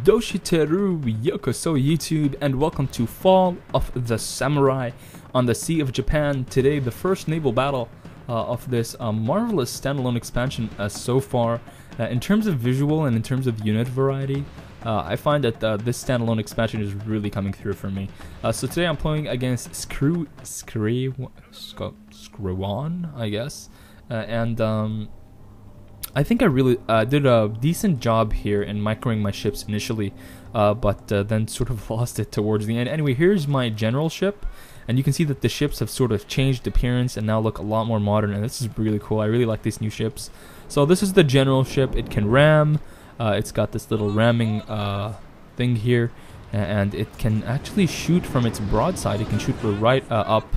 Doshiteru Yokoso YouTube, and welcome to Fall of the Samurai on the Sea of Japan. Today, the first naval battle of this marvelous standalone expansion so far. In terms of visual and in terms of unit variety, I find that this standalone expansion is really coming through for me. So today I'm playing against Screwan, I guess, and I think I really did a decent job here in microing my ships initially, but then sort of lost it towards the end. Anyway, here's my general ship, and you can see that the ships have sort of changed appearance and now look a lot more modern, and this is really cool. I really like these new ships. So this is the general ship. It can ram. It's got this little ramming thing here, and it can actually shoot from its broadside. It can shoot right up.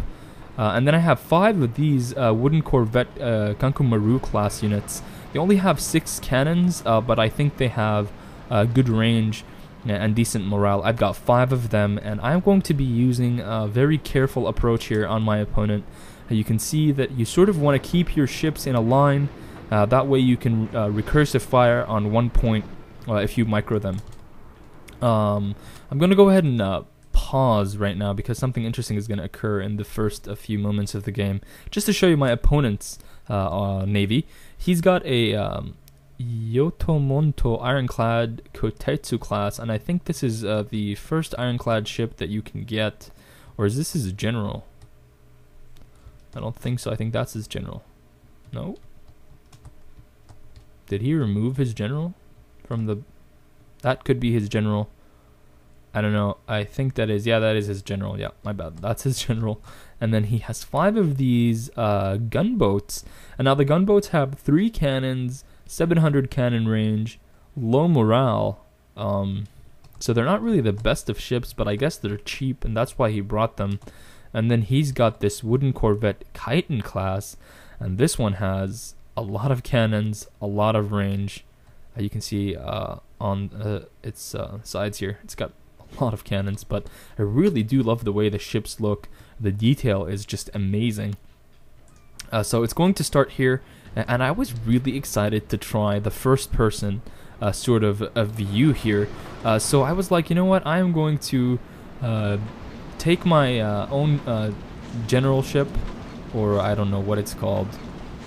And then I have 5 of these wooden corvette Kankumaru class units. They only have 6 cannons, but I think they have good range and decent morale. I've got 5 of them, and I'm going to be using a very careful approach here on my opponent. You can see that you sort of want to keep your ships in a line. That way you can recursive fire on one point if you micro them. I'm going to go ahead and pause right now because something interesting is going to occur in the first few moments of the game. Just to show you my opponent's navy. He's got a Yotomonto ironclad Kotetsu class, and I think this is the first ironclad ship that you can get. Or is this his general? I don't think so. I think that's his general. No? Did he remove his general from the... That could be his general. I don't know. I think that is... Yeah, that is his general. Yeah, my bad. That's his general. And then he has 5 of these gunboats. And now the gunboats have 3 cannons, 700 cannon range, low morale. So they're not really the best of ships, but I guess they're cheap, and that's why he brought them. And then he's got this wooden corvette Kaiten class, and this one has a lot of cannons, a lot of range. You can see on its sides here, it's got a lot of cannons, but I really do love the way the ships look. The detail is just amazing. So it's going to start here, and I was really excited to try the first person sort of a view here. So I was like, you know what, I am going to take my own general ship, or I don't know what it's called.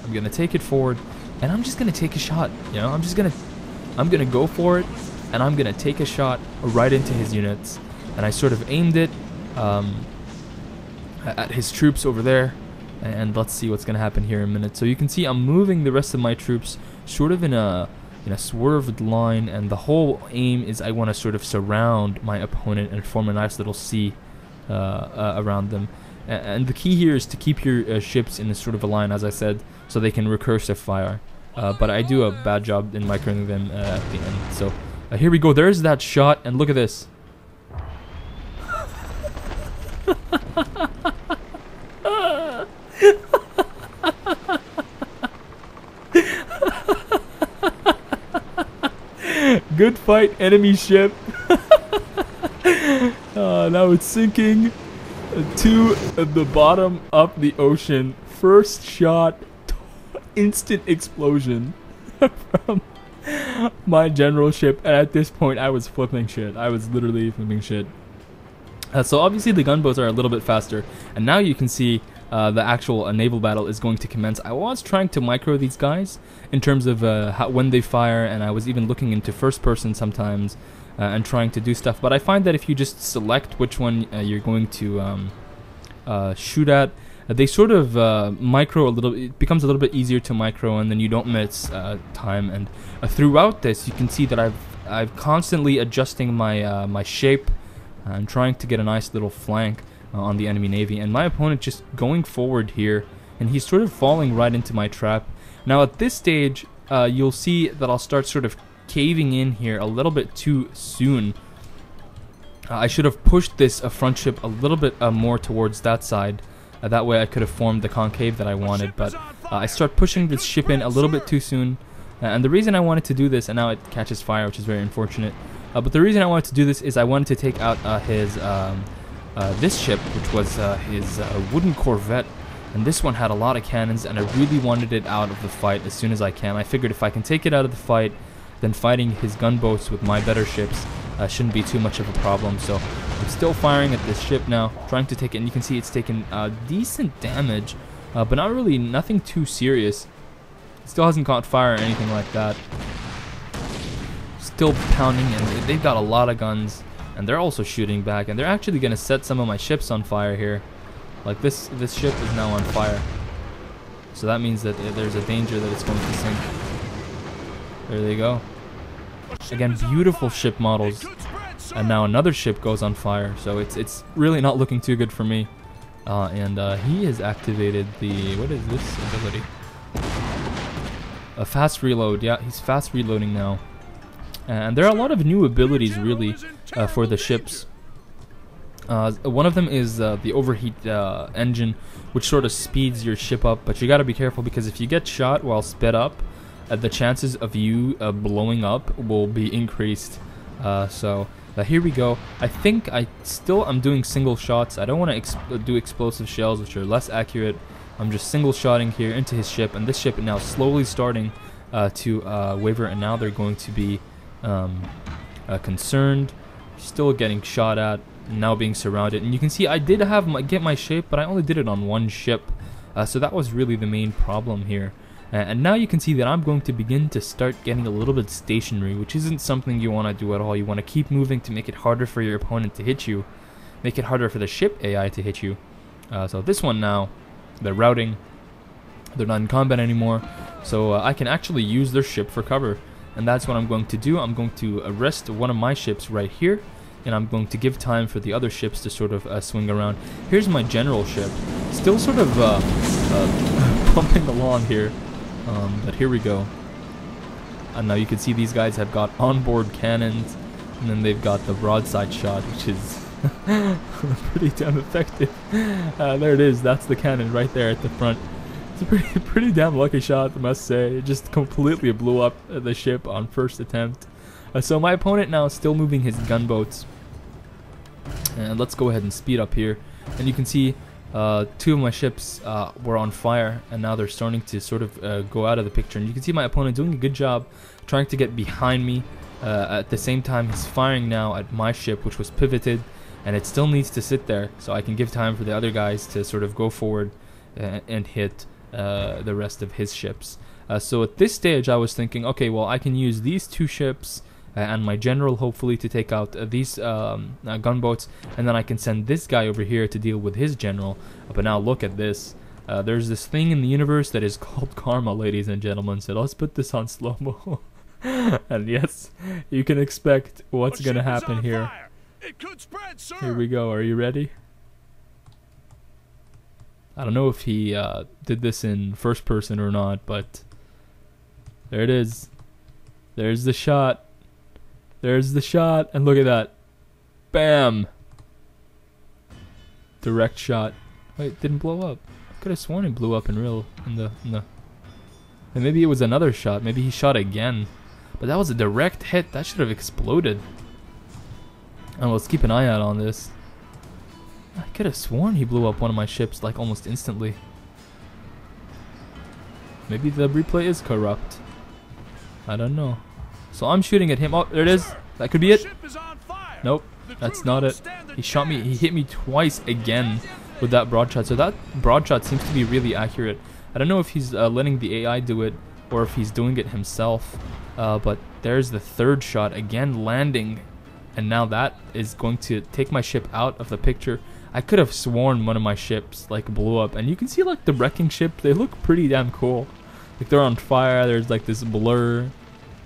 I'm going to take it forward, and I'm just going to take a shot. You know, I'm going to go for it, and I'm going to take a shot right into his units. And I sort of aimed it at his troops over there, and let's see what's going to happen here in a minute. So you can see I'm moving the rest of my troops sort of in a swerved line, and the whole aim is I want to sort of surround my opponent and form a nice little C around them. And the key here is to keep your ships in a sort of a line, as I said, so they can recursive fire. But I do a bad job in microing them at the end. So here we go. There's that shot, and look at this. Good fight, enemy ship. Now it's sinking to the bottom of the ocean. First shot, instant explosion from my general ship, and at this point I was flipping shit. I was literally flipping shit. So obviously the gunboats are a little bit faster, and now you can see the actual naval battle is going to commence. I was trying to micro these guys in terms of when they fire, and I was even looking into first person sometimes and trying to do stuff, but I find that if you just select which one you're going to shoot at, they sort of micro a little. It becomes a little bit easier to micro, and then you don't miss time. And throughout this, you can see that I've constantly adjusting my my shape and trying to get a nice little flank on the enemy navy. And my opponent just going forward here, and he's sort of falling right into my trap. Now at this stage, you'll see that I'll start sort of caving in here a little bit too soon. I should have pushed this front ship a little bit more towards that side. That way I could have formed the concave that I wanted, but I start pushing this ship in a little bit too soon. And the reason I wanted to do this, and now it catches fire, which is very unfortunate, but the reason I wanted to do this is I wanted to take out his this ship, which was his wooden corvette, and this one had a lot of cannons, and I really wanted it out of the fight as soon as I can. I figured if I can take it out of the fight, then fighting his gunboats with my better ships shouldn't be too much of a problem. So I'm still firing at this ship now, trying to take it, and you can see it's taken decent damage, but not really, nothing too serious. It still hasn't caught fire or anything like that. Still pounding, and they've got a lot of guns, and they're also shooting back, and they're actually going to set some of my ships on fire here. Like this ship is now on fire, so that means that there's a danger that it's going to sink. There they go. Again, beautiful ship models, and now another ship goes on fire, so it's really not looking too good for me. And he has activated the, what is this ability? A fast reload. Yeah, he's fast reloading now. And there are a lot of new abilities really for the ships. One of them is the overheat engine, which sort of speeds your ship up, but you gotta be careful because if you get shot while sped up, the chances of you blowing up will be increased. So here we go. I think I'm doing single shots. I don't want to do explosive shells, which are less accurate. I'm just single shotting here into his ship, and this ship now slowly starting to waver, and now they're going to be concerned, still getting shot at, now being surrounded. And you can see I did get my shape, but I only did it on one ship, so that was really the main problem here. And now you can see that I'm going to begin to start getting a little bit stationary, which isn't something you want to do at all. You want to keep moving to make it harder for your opponent to hit you, make it harder for the ship AI to hit you. So this one now, they're routing, they're not in combat anymore, so I can actually use their ship for cover. And that's what I'm going to do. I'm going to arrest one of my ships right here, and I'm going to give time for the other ships to sort of swing around. Here's my general ship, still sort of pumping along here, but here we go. And now you can see these guys have got onboard cannons, and then they've got the broadside shot, which is pretty damn effective. There it is, that's the cannon right there at the front. It's a pretty damn lucky shot, I must say. It just completely blew up the ship on first attempt. So my opponent now is still moving his gunboats. And let's go ahead and speed up here. And you can see two of my ships were on fire, and now they're starting to sort of go out of the picture. And you can see my opponent doing a good job trying to get behind me. At the same time, he's firing now at my ship, which was pivoted, and it still needs to sit there, so I can give time for the other guys to sort of go forward and hit the rest of his ships. So at this stage I was thinking, okay, well, I can use these two ships and my general hopefully to take out these gunboats, and then I can send this guy over here to deal with his general. But now look at this. There's this thing in the universe that is called karma, ladies and gentlemen, so let's put this on slow-mo. And yes, you can expect what's gonna happen here. It could spread, sir. Here we go. Are you ready? I don't know if he did this in first person or not, but there it is. There's the shot. There's the shot, and look at that. Bam! Direct shot. Wait, it didn't blow up. I could have sworn it blew up in real, in the. And maybe it was another shot. Maybe he shot again. But that was a direct hit. That should have exploded. And let's keep an eye out on this. I could have sworn he blew up one of my ships like almost instantly. Maybe the replay is corrupt. I don't know. So I'm shooting at him. Oh, there it is. That could be it. Nope, that's not it. He shot me. He hit me twice again with that broadshot. So that broadshot seems to be really accurate. I don't know if he's letting the AI do it or if he's doing it himself. But there's the third shot again landing. And now that is going to take my ship out of the picture. I could have sworn one of my ships like blew up, and you can see like the wrecking ship, they look pretty damn cool. Like they're on fire, there's like this blur,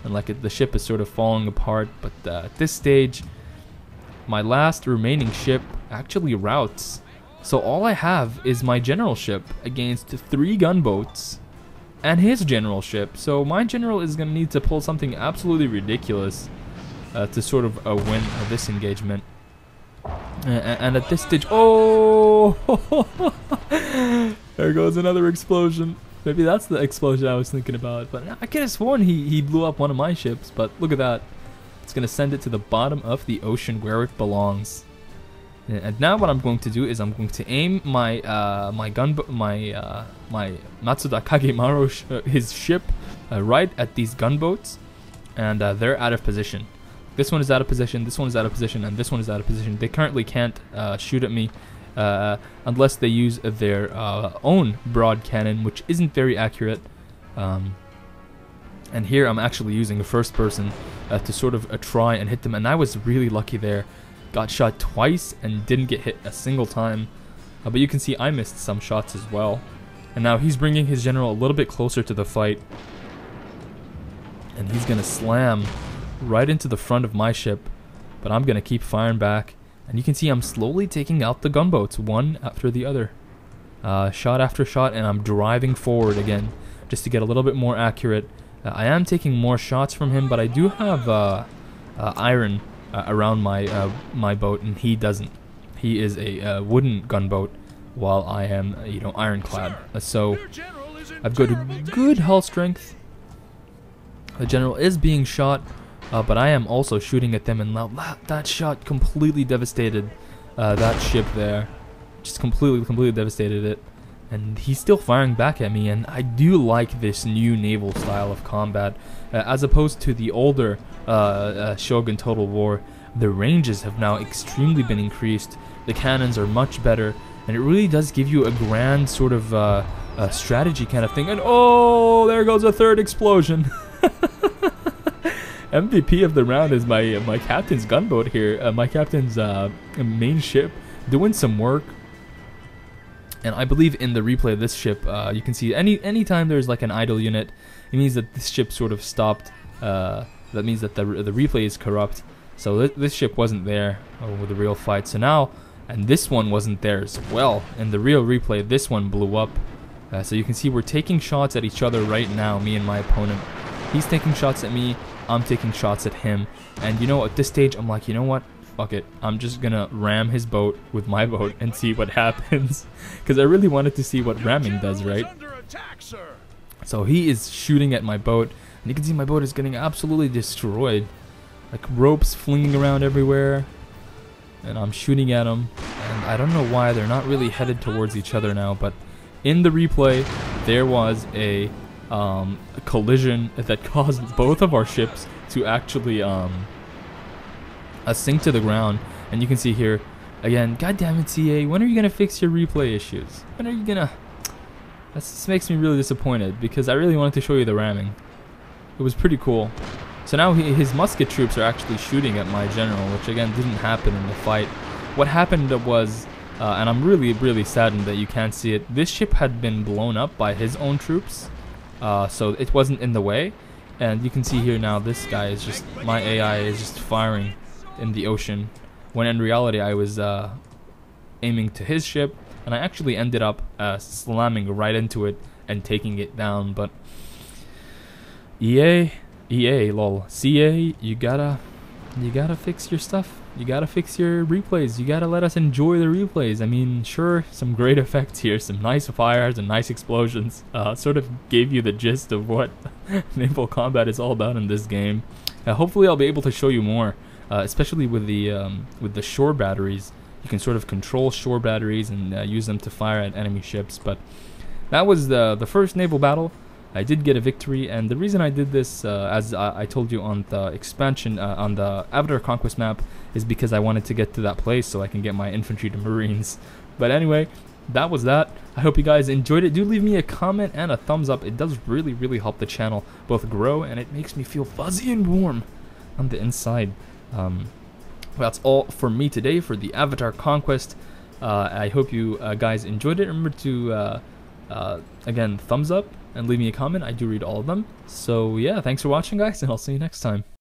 and like the ship is sort of falling apart. But at this stage, my last remaining ship actually routs. So all I have is my general ship against 3 gunboats and his general ship. So my general is going to need to pull something absolutely ridiculous to sort of win this engagement. And at this stage, oh, there goes another explosion. Maybe that's the explosion I was thinking about. But I could have sworn he blew up one of my ships. But look at that. It's going to send it to the bottom of the ocean where it belongs. And now what I'm going to do is I'm going to aim my my Matsuda Kagemaru his ship right at these gunboats, and they're out of position. This one is out of position, this one is out of position, and this one is out of position. They currently can't shoot at me unless they use their own broad cannon, which isn't very accurate. And here I'm actually using a first person to sort of try and hit them, and I was really lucky there. Got shot twice and didn't get hit a single time. But you can see I missed some shots as well. And now he's bringing his general a little bit closer to the fight. And he's going to slam right into the front of my ship. But I'm going to keep firing back. And you can see I'm slowly taking out the gunboats, one after the other. Shot after shot, and I'm driving forward again, just to get a little bit more accurate. I am taking more shots from him, but I do have iron around my my boat, and he doesn't. He is a wooden gunboat, while I am, ironclad. So I've got a good hull strength. The general is being shot, but I am also shooting at them, and that shot completely devastated that ship there. Just completely devastated it. And he's still firing back at me, and I do like this new naval style of combat. As opposed to the older Shogun Total War, the ranges have now extremely been increased, the cannons are much better, and it really does give you a grand sort of strategy kind of thing. And oh, there goes a third explosion. MVP of the round is my captain's gunboat here, my captain's main ship, doing some work. And I believe in the replay of this ship, you can see anytime there's like an idle unit, it means that this ship sort of stopped. That means that the replay is corrupt. So this ship wasn't there with the real fight. So now, and this one wasn't there as well. In the real replay, this one blew up. So you can see we're taking shots at each other right now, me and my opponent. He's taking shots at me, I'm taking shots at him. And at this stage, I'm like, you know what? Fuck it, I'm just gonna ram his boat with my boat and see what happens. Because I really wanted to see what ramming does, right? So he is shooting at my boat, and you can see my boat is getting absolutely destroyed. Like ropes flinging around everywhere. And I'm shooting at them. And I don't know why they're not really headed towards each other now, but in the replay, there was a collision that caused both of our ships to actually sink to the ground. And you can see here again, god damn it, CA, when are you gonna fix your replay issues? When are you gonna... This makes me really disappointed, because I really wanted to show you the ramming. It was pretty cool. So now his musket troops are actually shooting at my general, which again didn't happen in the fight. What happened was, and I'm really saddened that you can't see it, this ship had been blown up by his own troops, so it wasn't in the way. And you can see here now, this guy is just, my AI is just firing in the ocean, when in reality I was aiming to his ship, and I actually ended up slamming right into it and taking it down. But EA lol, CA, you gotta fix your stuff. You gotta fix your replays. You gotta let us enjoy the replays. I mean, sure, some great effects here, some nice fires and nice explosions. Sort of gave you the gist of what naval combat is all about in this game. Hopefully I'll be able to show you more, especially with the shore batteries. You can sort of control shore batteries and use them to fire at enemy ships. But that was the first naval battle. I did get a victory, and the reason I did this, as I told you on the expansion, on the Avatar Conquest map, is because I wanted to get to that place so I can get my infantry to Marines. But anyway, that was that. I hope you guys enjoyed it. Do leave me a comment and a thumbs up. It does really help the channel both grow, and it makes me feel fuzzy and warm on the inside. That's all for me today for the Avatar Conquest. I hope you guys enjoyed it. Remember to, again, thumbs up and leave me a comment. I do read all of them. So yeah, thanks for watching, guys, and I'll see you next time.